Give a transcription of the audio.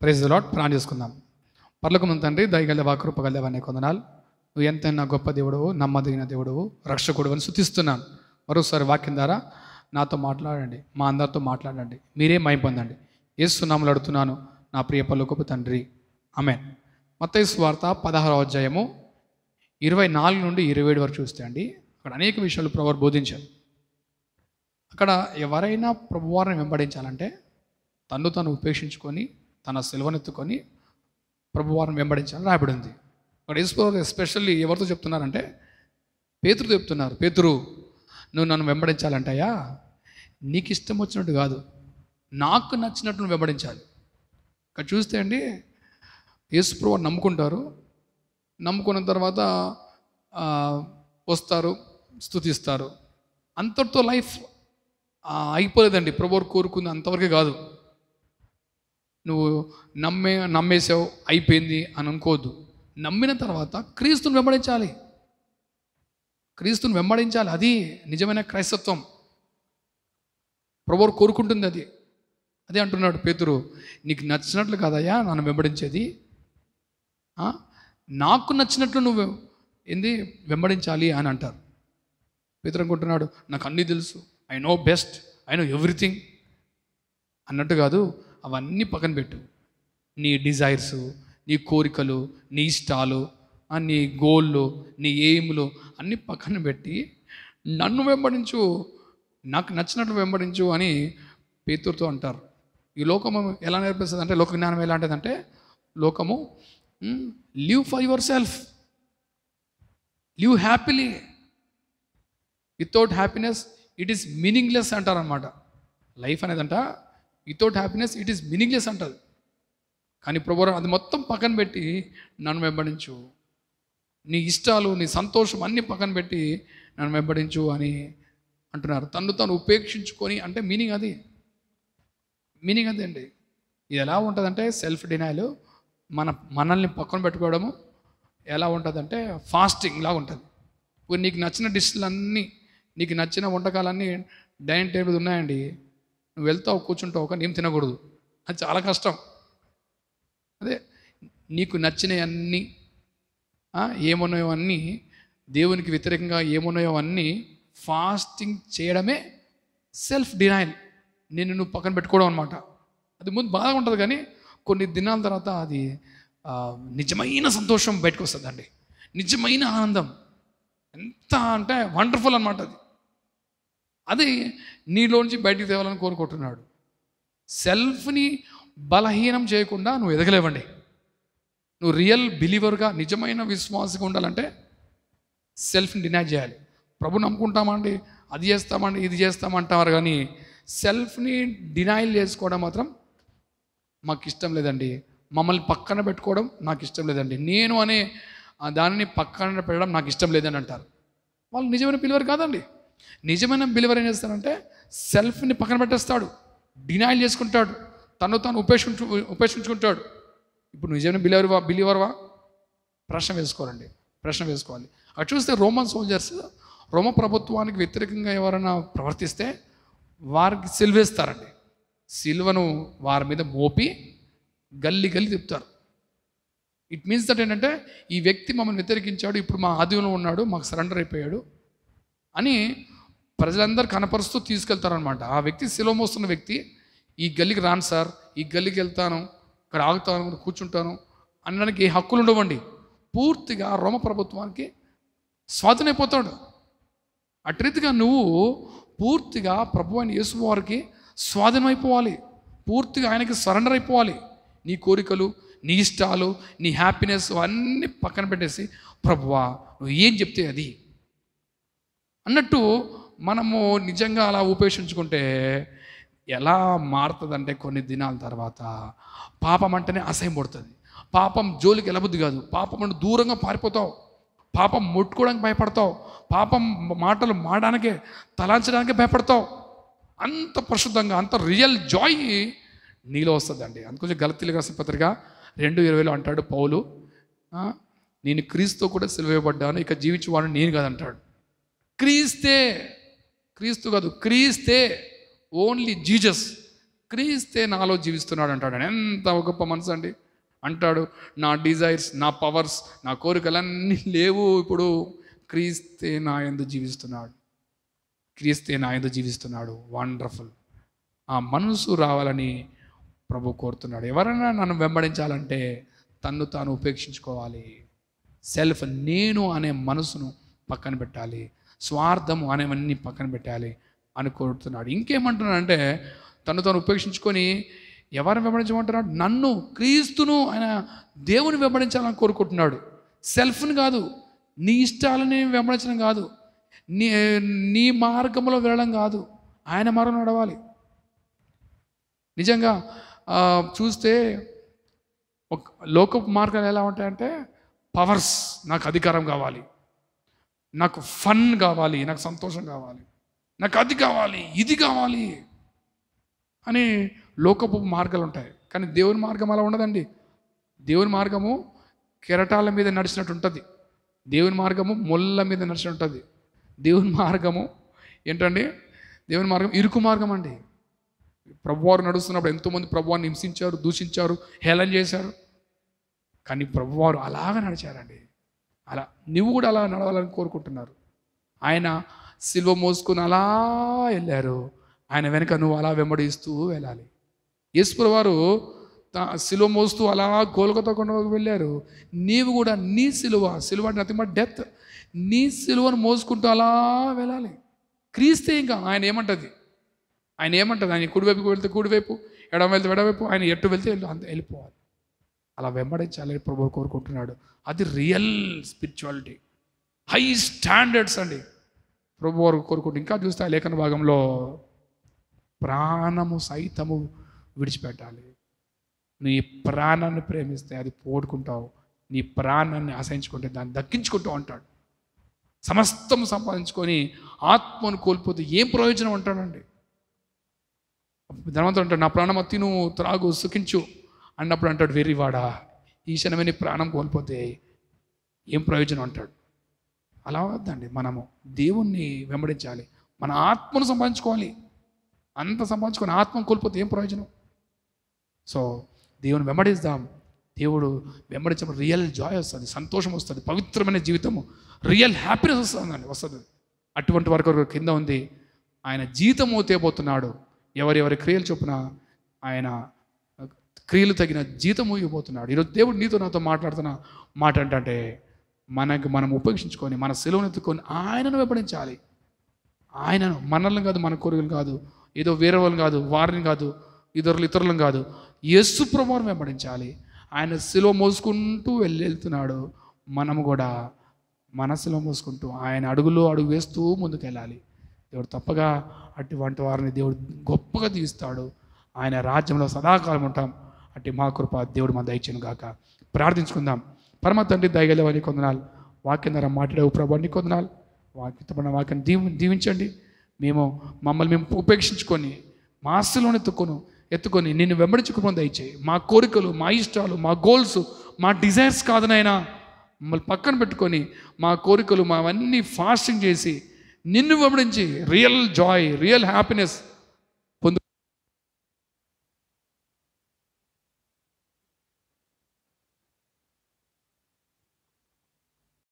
Praise the lord. ప్రార్థన చేసుకుందాం. పరలోకమందు తండ్రి, దయగల కృపగల దేవానికి వందనాలు. నువ్వు ఎంతైనా గొప్ప దేవుడవు, నమ్మదగిన దేవుడవు, రక్షకుడు అని స్తుతిస్తున్నాను. మరోసారి వాక్యం ద్వారా నాతో మాట్లాడండి, మా అందరితో మాట్లాడండి, మీరే మహిమ పొందండి. యేసు నామములో అడుగుతున్నాను నా ప్రియ పరలోకపు తండ్రి, ఆమేన్. మత్తయి సువార్త 16వ అధ్యాయము 24 నుండి 27 వరకు చూస్తే అండి, అక్కడ అనేక విషయాలు ప్రభువు బోధించారు. అక్కడ ఎవరైనా ప్రభువారిని వెంబడించాలంటే తన్ను తను ఉపేక్షించుకొని తన సిలువనెత్తుకొని ప్రభువారిని వెంబడించాలని రాయబడి ఉంది. అక్కడ యేసు ఎస్పెషల్లీ ఎవరితో చెప్తున్నారంటే పేతురుతో చెప్తున్నారు. పేతురు, నువ్వు నన్ను వెంబడించాలంటయ్యా, నీకు ఇష్టం వచ్చినట్టు కాదు, నాకు నచ్చినట్టు నువ్వు వెంబడించాలి. ఇక్కడ చూస్తే అండి, యేసు ప్రభువుని నమ్ముకుంటారు, నమ్ముకున్న తర్వాత వస్తారు, స్తుతిస్తారు. అంతటితో లైఫ్ అయిపోలేదండి. ప్రభువు కోరుకుంది అంతవరకే కాదు. నువ్వు నమ్మేసావు అయిపోయింది అని అనుకోవద్దు. నమ్మిన తర్వాత క్రీస్తుని వెంబడించాలి, క్రీస్తుని వెంబడించాలి. అది నిజమైన క్రైస్తత్వం. ప్రభువు కోరుకుంటుంది అది. అదే అంటున్నాడు పేతురు, నీకు నచ్చినట్లు కాదయ్యా నన్ను వెంబడించేది, నాకు నచ్చినట్లు నువ్వు వెంబడించాలి అని అంటారు. పేతురు అనుకుంటున్నాడు, నాకు అన్నీ తెలుసు, I know best, I know everything అన్నట్టు కాదు. అవన్నీ పక్కన పెట్టు. నీ డిజైర్స్, నీ కోరికలు, నీ ఇష్టాలు, నీ గోళ్ళు, నీ ఎయిమ్లు అన్నీ పక్కన పెట్టి నన్ను వెంబడించు, నాకు నచ్చినట్లు వెంబడించు అని పేతురుతో అంటారు. ఈ లోకము ఎలా నేర్పిస్తుంది అంటే, లోక జ్ఞానం ఎలాంటిదంటే, లోకము live for yourself, live happily, without happiness it is meaningless అంటారనమాట. లైఫ్ అనేదంట without happiness it is meaningless అంటారు. కానీ ప్రభువు అది మొత్తం పక్కన పెట్టి నన్ను వెంబడించు, నీ ఇష్టాలు, నీ సంతోషం అన్నీ పక్కన పెట్టి నన్ను వెంబడించు అని అంటున్నారు. తను తను ఉపేక్షించుకొని అంటే మీనింగ్ అది, మీనింగ్ అదే అండి. ఇది ఎలా ఉంటుందంటే సెల్ఫ్ డినైల్, మనల్ని పక్కన పెట్టుకోవడము ఎలా ఉంటుందంటే ఫాస్టింగ్ లాగా ఉంటుంది. ఇప్పుడు నీకు నచ్చిన డిష్లన్నీ, నీకు నచ్చిన వంటకాలన్నీ డైనింగ్ టేబుల్ ఉన్నాయండి, నువ్వు వెళ్తావు, కూర్చుంటావు, కానీ ఏం తినకూడదు. అది చాలా కష్టం. అదే నీకు నచ్చినవన్నీ ఏమున్నాయో అన్నీ, దేవునికి వ్యతిరేకంగా ఏమున్నాయో అన్నీ ఫాస్టింగ్ చేయడమే సెల్ఫ్ డినైల్. నువ్వు పక్కన పెట్టుకోవడం అనమాట. అది ముందు బాగా ఉంటుంది, కానీ కొన్ని దినాల తర్వాత అది నిజమైన సంతోషం బయటకు వస్తుందండి, నిజమైన ఆనందం. ఎంత అంటే వండర్ఫుల్ అనమాట. అది నీలోంచి బయటికి తేవాలని కోరుకుంటున్నాడు. సెల్ఫ్ని బలహీనం చేయకుండా నువ్వు ఎదగలేవండి. నువ్వు రియల్ బిలీవర్గా, నిజమైన విశ్వాసగా ఉండాలంటే సెల్ఫ్ని డినై చేయాలి. ప్రభు నమ్ముకుంటామండి, అది చేస్తామండి, ఇది చేస్తామంటారు, కానీ సెల్ఫ్ని డినైల్ చేసుకోవడం మాత్రం మాకు ఇష్టం లేదండి. మమ్మల్ని పక్కన పెట్టుకోవడం నాకు ఇష్టం లేదండి, నేను అనే దానిని పక్కన పెట్టడం నాకు ఇష్టం లేదని అంటారు. వాళ్ళు నిజమైన బిలీవర్ కాదండి. నిజమైన బిలీవర్ ఏం చేస్తారంటే సెల్ఫ్ని పక్కన పెట్టేస్తాడు, డినైల్ చేసుకుంటాడు, తను తాను ఉపేక్షించుకుంటాడు. ఇప్పుడు నిజమైన బిలీవర్వా ప్రశ్న వేసుకోవాలండి, ప్రశ్న వేసుకోవాలి. అటు చూస్తే రోమన్ సోల్జర్స్ రోమ ప్రభుత్వానికి వ్యతిరేకంగా ఎవరైనా ప్రవర్తిస్తే వారికి సిలువేస్తారండి. సిలువను వారి మీద మోపి గల్లి గల్లి తిప్పుతారు. ఇట్ మీన్స్ దట్ ఏంటంటే, ఈ వ్యక్తి మమ్మల్ని వ్యతిరేకించాడు, ఇప్పుడు మా ఆధీనంలో ఉన్నాడు, మాకు సరెండర్ అయిపోయాడు అని ప్రజలందరూ కనపరుస్తూ తీసుకెళ్తారనమాట. ఆ వ్యక్తి సిలువ మోస్తున్న వ్యక్తి, ఈ గల్లికి రాను సార్, ఈ గల్లికి వెళ్తాను, ఇక్కడ ఆగుతాను, కూర్చుంటాను అనడానికి ఏ హక్కులు ఉండవండి. పూర్తిగా రోమ ప్రభుత్వానికి స్వాధీనైపోతాడు. అటు రీతిగా నువ్వు పూర్తిగా ప్రభు అయిన యేసు వారికి స్వాధీనమైపోవాలి, పూర్తిగా ఆయనకి సరెండర్ అయిపోవాలి. నీ కోరికలు, నీ ఇష్టాలు, నీ హ్యాపీనెస్ అన్నీ పక్కన పెట్టేసి, ప్రభువా నువ్వు ఏం చెప్తే అది అన్నట్టు మనము నిజంగా అలా ఉపేక్షించుకుంటే ఎలా మారుతుందంటే, కొన్ని దినాల తర్వాత పాపం అంటేనే అసహ్యం పడుతుంది. పాపం జోలికి వెళ్ళబుద్ది కాదు. పాపం అంటే దూరంగా పారిపోతావు, పాపం ముట్టుకోవడానికి భయపడతావు, పాపం మాటలు మాడడానికే, తలాంచడానికే భయపడతావు. అంత పరిశుద్ధంగా, అంత రియల్ జాయ్ నీలో వస్తుందండి. అందుకొంచెం గలతీయులకు రాసిన పత్రిక 2:20 అంటాడు పౌలు, నేను క్రీస్తుతో కూడా సిలువేయబడ్డాను, ఇక జీవించేవాడు నేను కాదంటాడు. క్రీస్తే, క్రీస్తు కాదు, క్రీస్తే, ఓన్లీ జీసస్. క్రీస్తే నాలో జీవిస్తున్నాడు అంటాడు. ఎంత గొప్ప మనసు అండి. అంటాడు, నా డిజైర్స్, నా పవర్స్, నా కోరికలన్నీ లేవు, ఇప్పుడు క్రీస్తే నా యందు జీవిస్తున్నాడు. క్రీస్తే నా యందు జీవిస్తున్నాడు. వండర్ఫుల్. ఆ మనసు రావాలని ప్రభు కోరుతున్నాడు. ఎవరైనా నన్ను వెంబడించాలంటే తన్ను తాను ఉపేక్షించుకోవాలి. సెల్ఫ్, నేను అనే మనసును పక్కన పెట్టాలి, స్వార్థము అనేవన్నీ పక్కన పెట్టాలి అని కోరుతున్నాడు. ఇంకేమంటున్నాడంటే తను తాను ఉపేక్షించుకొని ఎవరిని వెంబడించమంటున్నాడు? నన్ను, క్రీస్తును, ఆయన దేవుని వెంబడించాలని కోరుకుంటున్నాడు. సెల్ఫ్ని కాదు, నీ ఇష్టాలని వెంబడించడం కాదు, నీ మార్గంలో వెళ్ళడం కాదు, ఆయన మార్గం నడవాలి. నిజంగా చూస్తే ఒక లోకపు మార్గాలు ఎలా ఉంటాయంటే, పవర్స్, నాకు అధికారం కావాలి, నాకు ఫన్ కావాలి, నాకు సంతోషం కావాలి, నాకు అది కావాలి, ఇది కావాలి అని లోకపు మార్గాలు ఉంటాయి. కానీ దేవుని మార్గం అలా ఉండదండి. దేవుని మార్గము కెరటాల మీద నడిచినట్టు ఉంటుంది. దేవుని మార్గము ముళ్ళ మీద నడిచినట్టు ఉంటుంది. దేవుని మార్గము ఏంటండి? దేవుని మార్గం ఇరుకు మార్గం అండి. ప్రభువారు నడుస్తున్నప్పుడు ఎంతోమంది ప్రభువారిని హింసించారు, దూషించారు, హేళన చేశారు. కానీ ప్రభువారు అలాగ నడిచారండి. అలా నువ్వు కూడా అలా నడవాలని కోరుకుంటున్నారు. ఆయన సిలువ మోసుకుని అలా వెళ్ళారు. ఆయన వెనక నువ్వు అలా వెంబడిస్తూ వెళ్ళాలి. యేసు వారు సిలువ మోస్తూ అలా గోల్గొతా కొండకు వెళ్ళారు. నీవు కూడా నీ సిలువ అంటే నథింగ్ బట్ డెత్, నీ సిలువను మోసుకుంటూ అలా వెళ్ళాలి. క్రీస్తే ఇంకా ఆయన ఏమంటది? ఆయన కుడివైపుకి వెళ్తే కుడివైపు, ఎడమ వెళ్తే ఎడవైపు, ఆయన ఎటు వెళ్తే అంత వెళ్ళిపోవాలి. అలా వెంబడించాలి ప్రభు కోరుకుంటున్నాడు. అది రియల్ స్పిరిచువాలిటీ, హై స్టాండర్డ్స్ అండి ప్రభు వారు కోరుకుంటూ. ఇంకా చూస్తే లేఖన భాగంలో ప్రాణము సైతము విడిచిపెట్టాలి. నీ ప్రాణాన్ని ప్రేమిస్తే అది పోగొట్టుకుంటావు, నీ ప్రాణాన్ని ఆశయించుకుంటే దాన్ని దక్కించుకుంటావు అంటాడు. సమస్తం సంపాదించుకొని ఆత్మను కోల్పోతే ఏం ప్రయోజనం అంటాడండి. ధనవంతుడు అంటాడు, నా ప్రాణం తిను త్రాగు సుఖించు అన్నప్పుడు అంటాడు, వెర్రివాడా, ఈ క్షణమే నీ ప్రాణం కోల్పోతే ఏం ప్రయోజనం అంటాడు. అలా వద్దండి. మనము దేవుణ్ణి వెంబడించాలి, మన ఆత్మను సంపాదించుకోవాలి. అంత సంపాదించుకొని ఆత్మను కోల్పోతే ఏం ప్రయోజనం? సో దేవుని వెంబడిస్తాం. దేవుడు వెంబడించినప్పుడు రియల్ జాయ్ వస్తుంది, సంతోషం వస్తుంది, పవిత్రమైన జీవితము, రియల్ హ్యాపీనెస్ వస్తుంది. అటువంటి వరకు కింద ఉంది, ఆయన జీతము తేబోతున్నాడు. ఎవరెవరి క్రియలు చొప్పున ఆయన క్రియలు తగిన జీతము ఇవ్వబోతున్నాడు. ఈరోజు దేవుడు నీతో నాతో మాట్లాడుతున్న మాట ఏంటంటే, మనం ఉపేక్షించుకొని మన సెలవును ఎత్తుకొని ఆయనను వెంబడించాలి. ఆయనను, మనల్ని కాదు, మన కోరికలు కాదు, ఏదో వేరే వాళ్ళని కాదు, వారిని కాదు, ఇతరులను కాదు, యేసు ప్రభువును వెంబడించాలి. ఆయన సిలువ మోసుకుంటూ వెళ్తున్నాడు. మనము కూడా మన సిలువ మోసుకుంటూ ఆయన అడుగులో అడుగు వేస్తూ ముందుకు వెళ్ళాలి. దేవుడు తప్పగా అటువంటి వారిని దేవుడు గొప్పగా తీస్తాడు. ఆయన రాజ్యంలో సదాకాలం ఉంటాం. అట్టి మా కృప దేవుడు మన దయచేను గాక. ప్రార్థించుకుందాం. పరమ తండ్రి దయగలవని కొందనాలు, వాక్యం ద్వారా మాట్లాడేవు ప్రభు, అన్ని కొందనాలు. వాక్యాన్ని దీవించండి. మమ్మల్ని మేము ఉపేక్షించుకొని మా ఆశలోని ఎత్తుకొని నిన్ను వెంబడించుకుని దయచేయి. మా కోరికలు, మా ఇష్టాలు, మా గోల్స్, మా డిజైర్స్ కాదనైనా మమ్మల్ని పక్కన పెట్టుకొని మా కోరికలు మావన్నీ ఫాస్టింగ్ చేసి నిన్ను వెంబడించి రియల్ జాయ్, రియల్ హ్యాపీనెస్